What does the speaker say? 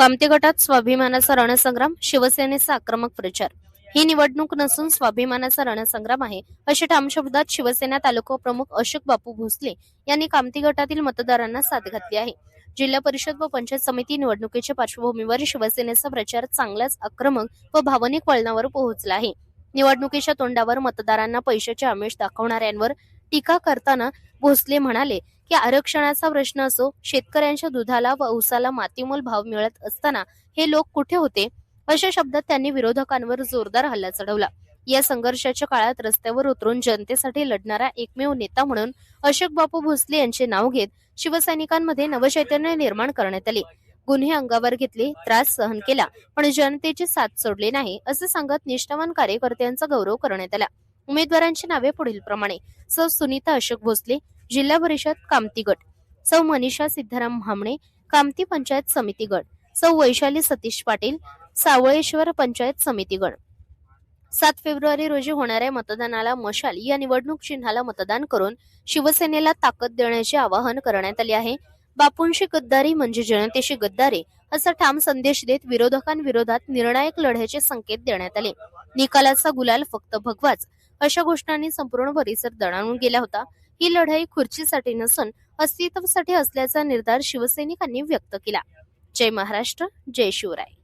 कामती गटात स्वाभिमानाचा रणसंग्राम, शिवसेनेचा आक्रमक प्रचार. ही निवडणूक नसून स्वाभिमानाचा रणसंग्राम आहे, अशा ठाम शब्दात शिवसेना तालुका प्रमुख अशोक बापू भोसले यांनी कामती गटातील मतदारांना साथ घातली आहे. जिल्हा परिषद व पंचायत समिती निवडणुकीच्या पार्श्वभूमीवर शिवसेनेचा प्रचार चांगलाच आक्रमक व भावनिक वळणावर पोहोचला आहे. निवडणुकीच्या तोंडावर मतदारांना पैशाचे आमिष दाखवणाऱ्यांवर टीका करताना भोसले म्हणाले की आरक्षणाचा प्रश्न असो, शेतकऱ्यांच्या दुधाला व ऊसाला मातीमोल भाव मिळत असताना हे लोक कुठे होते, अशा शब्दात त्यांनी विरोधकांवर जोरदार हल्ला चढवला. या संघर्षाच्या काळात रस्त्यावर उतरून जनतेसाठी लढणारा एकमेव नेता म्हणून अशोक बापू भोसले यांचे नाव घेत शिवसैनिकांमध्ये नवचैतन्य निर्माण करण्यात आले. गुन्हे अंगावर घेतले, त्रास सहन केला, पण जनतेची साथ सोडली नाही, असे सांगत निष्ठावान कार्यकर्त्यांचा गौरव करण्यात आला. उमेदवारांची नावे पुढील प्रमाणे: सौ सुनीता अशोक भोसले, जिल्हा परिषद कामती गट; सौ मनीषा सिद्धाराम भामणे, कामती पंचायत समिती गट; सौ वैशाली सतीश पाटील, सावळेश्वर पंचायत समिती गट. 7 फेब्रुवारी रोजी होणाऱ्या मतदानाला मशाल या निवडणूक चिन्हाला मतदान करून शिवसेनेला ताकद देण्याचे आवाहन करण्यात आले आहे. बापूंशी गद्दारी म्हणजे जनतेशी गद्दारी, असा ठाम संदेश देत विरोधकांविरोधात निर्णायक लढ्याचे संकेत देण्यात आले. निकालाचा गुलाल फक्त भगवाच, अशा घोषणांनी संपूर्ण परिसर दणाणून गेला होता. ही लढाई खुर्चीसाठी नसून अस्तित्वासाठी असल्याचा निर्धार शिवसैनिकांनी व्यक्त केला. जय महाराष्ट्र, जय शिवराय.